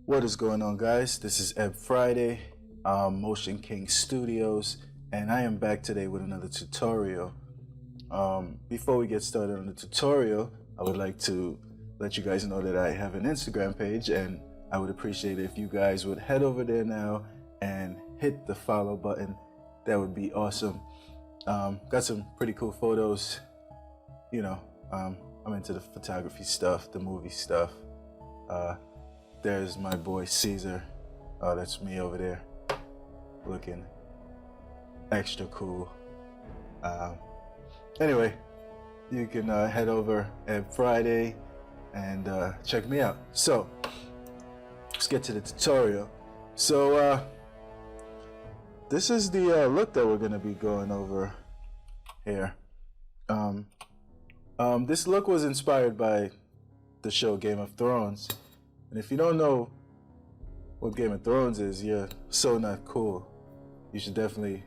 What is going on, guys? This is Ebb Friday, Motion King Studios, and I am back today with another tutorial. Before we get started on the tutorial, I would like to let you guys know that I have an Instagram page, and I would appreciate it if you guys would head over there now and hit the follow button. That would be awesome. Got some pretty cool photos. You know, I'm into the photography stuff, the movie stuff. There's my boy Caesar. Oh, that's me over there, looking extra cool. Anyway, you can head over at Friday and check me out. So let's get to the tutorial. So this is the look that we're gonna be going over here. This look was inspired by the show Game of Thrones. And if you don't know what Game of Thrones is, you're so not cool. You should definitely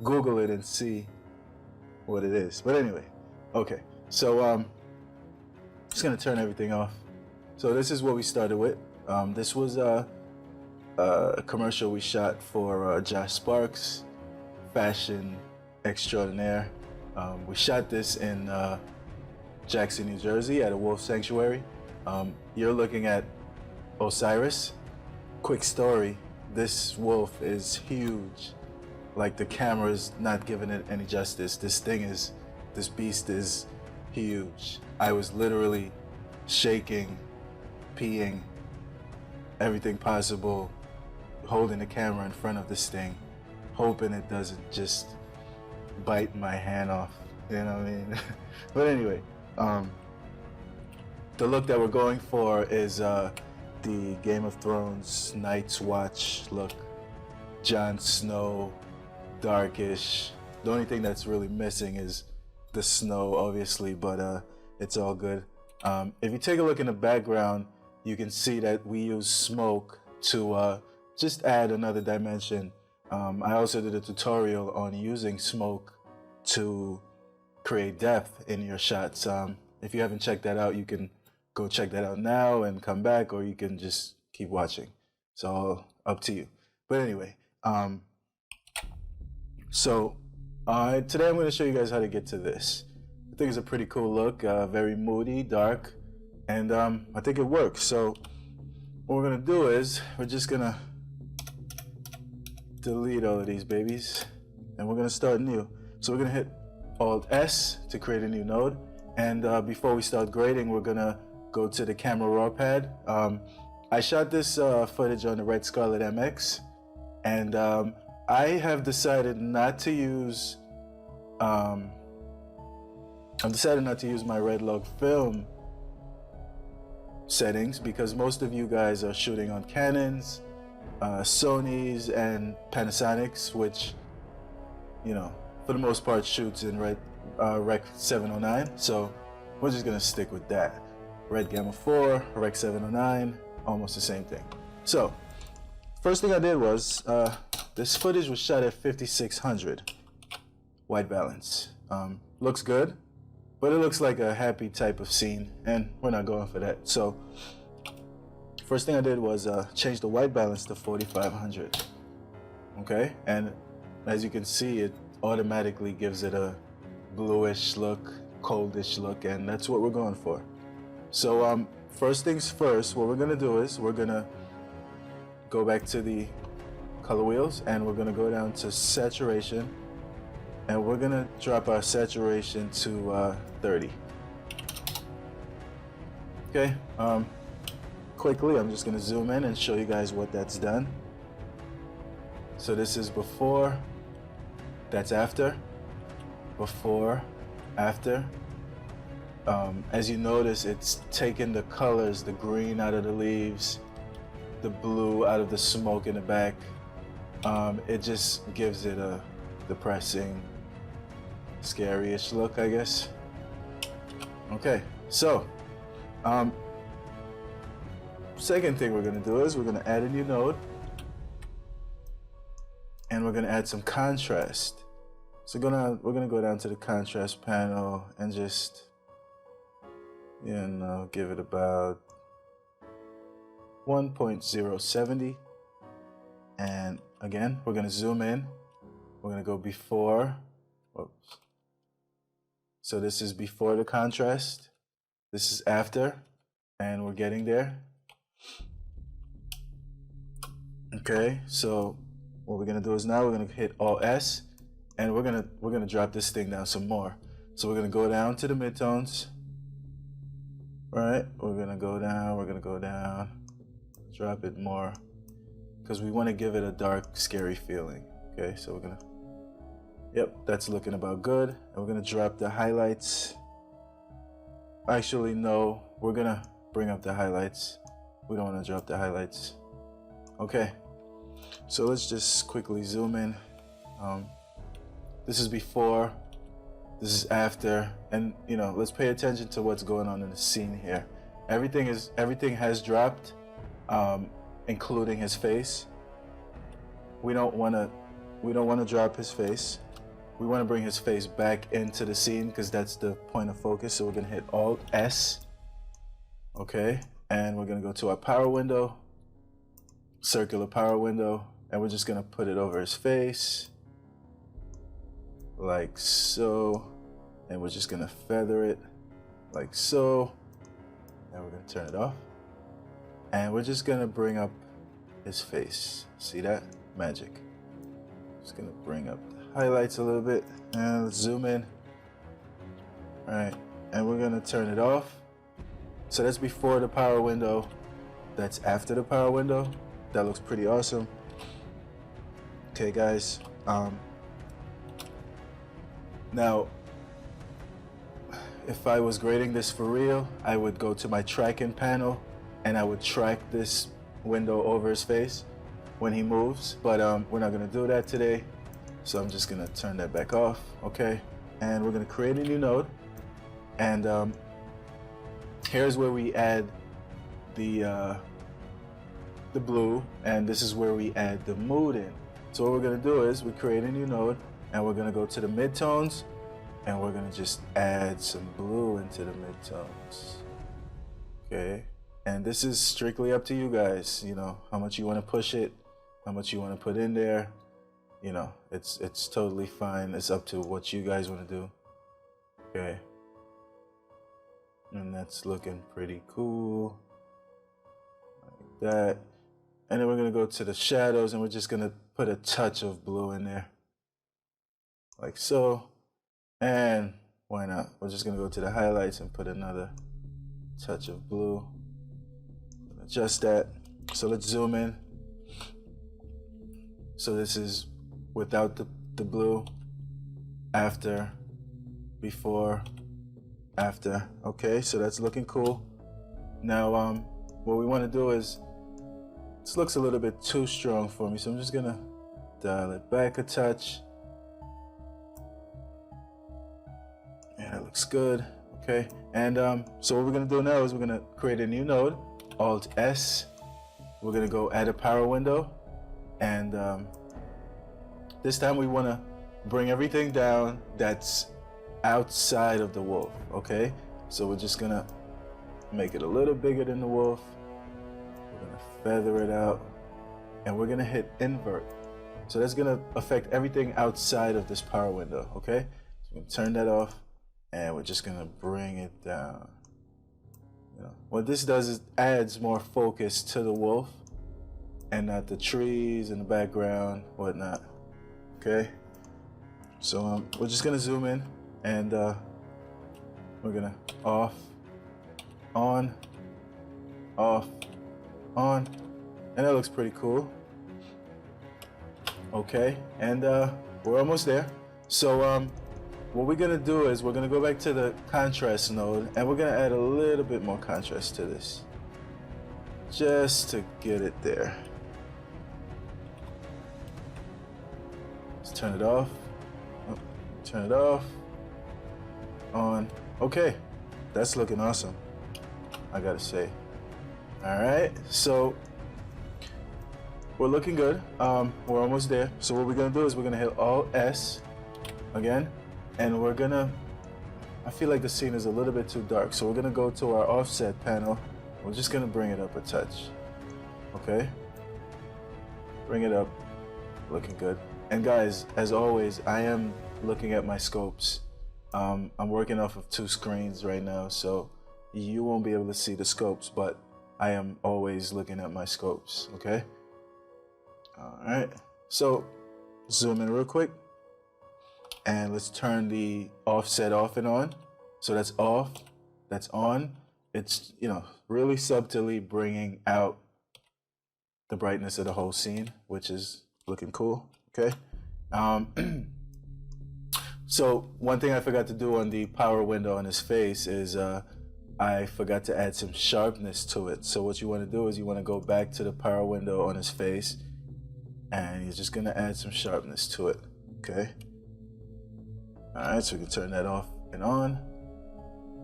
Google it and see what it is. But anyway, okay. So just gonna turn everything off. So this is what we started with. This was a commercial we shot for Josh Sparks, fashion extraordinaire. We shot this in Jackson, New Jersey at a wolf sanctuary. You're looking at Osiris. Quick story, this wolf is huge. Like, the camera's not giving it any justice. This beast is huge. I was literally shaking, peeing, everything possible, holding the camera in front of this thing, hoping it doesn't just bite my hand off, you know what I mean? But anyway, the look that we're going for is the Game of Thrones Night's Watch look. Jon Snow, darkish. The only thing that's really missing is the snow, obviously, but it's all good. If you take a look in the background, you can see that we use smoke to just add another dimension. I also did a tutorial on using smoke to create depth in your shots. If you haven't checked that out, you can go check that out now and come back, or you can just keep watching. It's all up to you. But anyway, so today I'm going to show you guys how to get to this. I think it's a pretty cool look, very moody, dark, and I think it works. So what we're going to do is we're just going to delete all of these babies, and we're going to start new. So we're going to hit Alt S to create a new node. And before we start grading, we're gonna go to the camera raw pad. I shot this footage on the Red Scarlet MX, and I have decided not to use my Red Log film settings, because most of you guys are shooting on Canons, Sonys, and Panasonics, which, you know, for the most part shoots in Rec 709, so we're just gonna stick with that. Red Gamma 4, Rec 709, almost the same thing. So first thing I did was this footage was shot at 5600 white balance. Looks good, but it looks like a happy type of scene, and we're not going for that. So first thing I did was change the white balance to 4500. Okay, and as you can see, it automatically gives it a bluish look, coldish look, and that's what we're going for. So first things first, what we're gonna do is we're gonna go back to the color wheels, and we're gonna go down to saturation, and we're gonna drop our saturation to 30. Okay, quickly I'm just gonna zoom in and show you guys what that's done. So this is before, that's after, before, after. As you notice, it's taken the colors, the green out of the leaves, the blue out of the smoke in the back. It just gives it a depressing, scary-ish look, I guess. Okay, so second thing we're gonna do is we're gonna add a new node, and we're gonna add some contrast. So we're gonna go down to the contrast panel and just, you know, give it about 1.070. And again, we're going to zoom in. We're going to go before. Whoops. So this is before the contrast. This is after. And we're getting there. Okay, so what we're going to do is now we're going to hit Alt S. And we're gonna drop this thing down some more. So we're gonna go down to the midtones. Right? We're gonna go down, drop it more. Because we want to give it a dark, scary feeling. Okay, so we're gonna, yep, that's looking about good. And we're gonna drop the highlights. Actually, no, we're gonna bring up the highlights. We don't want to drop the highlights. Okay, so let's just quickly zoom in. This is before, this is after, and you know, let's pay attention to what's going on in the scene here. Everything has dropped, including his face. We don't want to drop his face. We want to bring his face back into the scene because that's the point of focus. So we're gonna hit Alt S. Okay, and we're gonna go to our power window, circular power window, and we're just gonna put it over his face. Like so, and we're just gonna feather it like so, and we're gonna turn it off, and we're just gonna bring up his face. See that? Magic. Just gonna bring up the highlights a little bit, and let's zoom in. All right, and we're gonna turn it off. So that's before the power window, that's after the power window. That looks pretty awesome. Okay guys, now, if I was grading this for real, I would go to my tracking panel and I would track this window over his face when he moves, but we're not gonna do that today. So I'm just gonna turn that back off, okay? And we're gonna create a new node. And here's where we add the blue, and this is where we add the mood in. So what we're gonna do is we create a new node, and we're gonna go to the midtones, and we're gonna just add some blue into the midtones. Okay, and this is strictly up to you guys. You know how much you want to push it, how much you want to put in there. You know, it's totally fine. It's up to what you guys want to do. Okay, and that's looking pretty cool, like that. And then we're gonna go to the shadows, and we're just gonna put a touch of blue in there. Like so, and why not? We're just gonna go to the highlights and put another touch of blue. Adjust that. So let's zoom in. So this is without the blue, after, before, after. Okay, so that's looking cool. Now, what we want to do is, this looks a little bit too strong for me, so I'm just gonna dial it back a touch. Yeah, that looks good. Okay, and so what we're gonna do now is we're gonna create a new node, Alt S. We're gonna go add a power window, and this time we want to bring everything down that's outside of the wolf. Okay, so we're just gonna make it a little bigger than the wolf. We're gonna feather it out, and we're gonna hit invert. So that's gonna affect everything outside of this power window. Okay, so we're gonna turn that off, and we're just gonna bring it down. You know, what this does is adds more focus to the wolf and not the trees in the background, whatnot. Okay, so we're just gonna zoom in, and we're gonna off, on, off, on, and that looks pretty cool. Okay, and we're almost there. So what we're gonna do is we're gonna go back to the contrast node, and we're gonna add a little bit more contrast to this, just to get it there. Let's turn it off. Oh, turn it off. On. Okay, that's looking awesome, I gotta say. All right, so we're looking good. We're almost there. So what we're gonna do is we're gonna hit Alt S again, and we're gonna, I feel like the scene is a little bit too dark, so we're gonna go to our offset panel. We're just gonna bring it up a touch. Okay, bring it up, looking good. And guys, as always, I am looking at my scopes. I'm working off of 2 screens right now, so you won't be able to see the scopes, but I am always looking at my scopes. Okay, all right, so zoom in real quick, and let's turn the offset off and on. So that's off, that's on. It's, you know, really subtly bringing out the brightness of the whole scene, which is looking cool. Okay. So one thing I forgot to do on the power window on his face is I forgot to add some sharpness to it. So what you want to do is you want to go back to the power window on his face, and you're just going to add some sharpness to it. Okay. All right, so we can turn that off and on,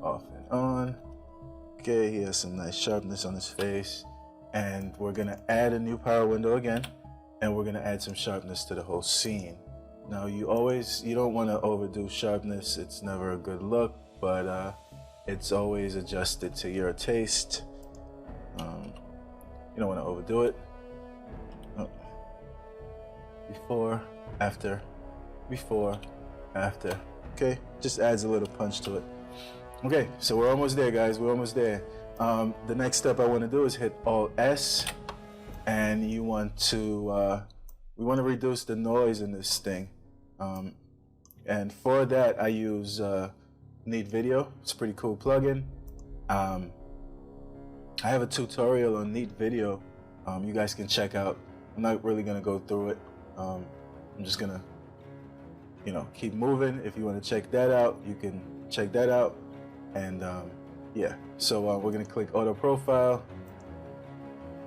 off and on. Okay, he has some nice sharpness on his face, and we're gonna add a new power window again, and we're gonna add some sharpness to the whole scene. Now you don't want to overdo sharpness. It's never a good look, but it's always adjusted to your taste. You don't want to overdo it. Oh. Before, after, before, after. Okay, just adds a little punch to it. Okay, so we're almost there, guys. We're almost there. The next step I want to do is hit Alt S, and we want to reduce the noise in this thing. And for that, I use Neat Video. It's a pretty cool plugin. I have a tutorial on Neat Video. You guys can check out. I'm not really gonna go through it. I'm just gonna, you know, keep moving. If you want to check that out, you can check that out. And yeah, so we're gonna click Auto Profile.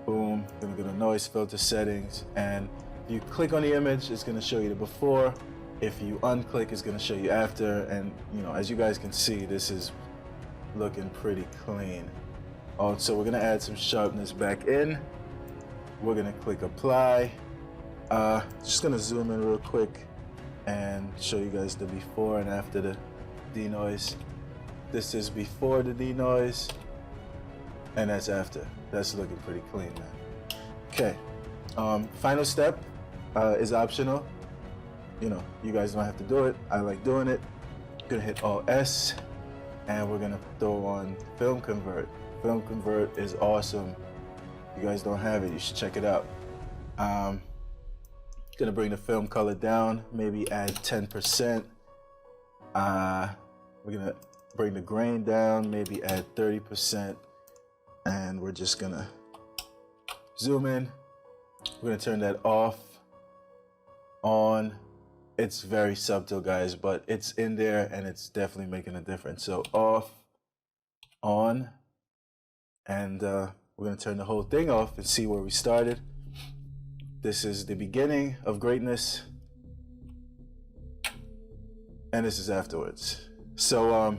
Boom. Gonna go to Noise Filter Settings, and if you click on the image, it's gonna show you the before. If you unclick, it's gonna show you after. And you know, as you guys can see, this is looking pretty clean. Also, we're gonna add some sharpness back in. We're gonna click Apply. Just gonna zoom in real quick and show you guys the before and after the denoise. This is before the denoise, and that's after. That's looking pretty clean, man. Okay, final step is optional. You know, you guys don't have to do it. I like doing it. Gonna hit Alt S, and we're gonna throw on Film Convert. Film Convert is awesome. If you guys don't have it, you should check it out. Gonna bring the film color down, maybe add 10%. We're gonna bring the grain down, maybe add 30%. And we're just gonna zoom in. We're gonna turn that off, on. It's very subtle, guys, but it's in there and it's definitely making a difference. So off, on, and we're gonna turn the whole thing off and see where we started. This is the beginning of greatness, and this is afterwards. So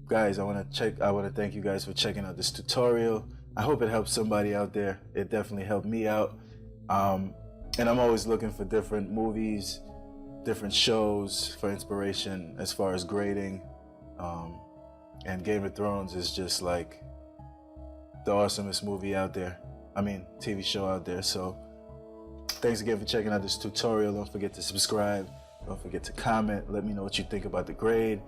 guys, I want to thank you guys for checking out this tutorial. I hope it helps somebody out there. It definitely helped me out. And I'm always looking for different movies, different shows for inspiration as far as grading. And Game of Thrones is just like the awesomest movie out there. I mean, TV show out there. So thanks again for checking out this tutorial. Don't forget to subscribe. Don't forget to comment. Let me know what you think about the grade.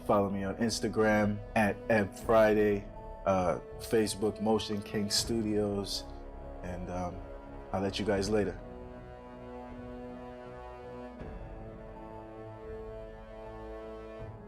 Follow me on Instagram at EbFriday, Facebook Motion King Studios, and I'll let you guys later.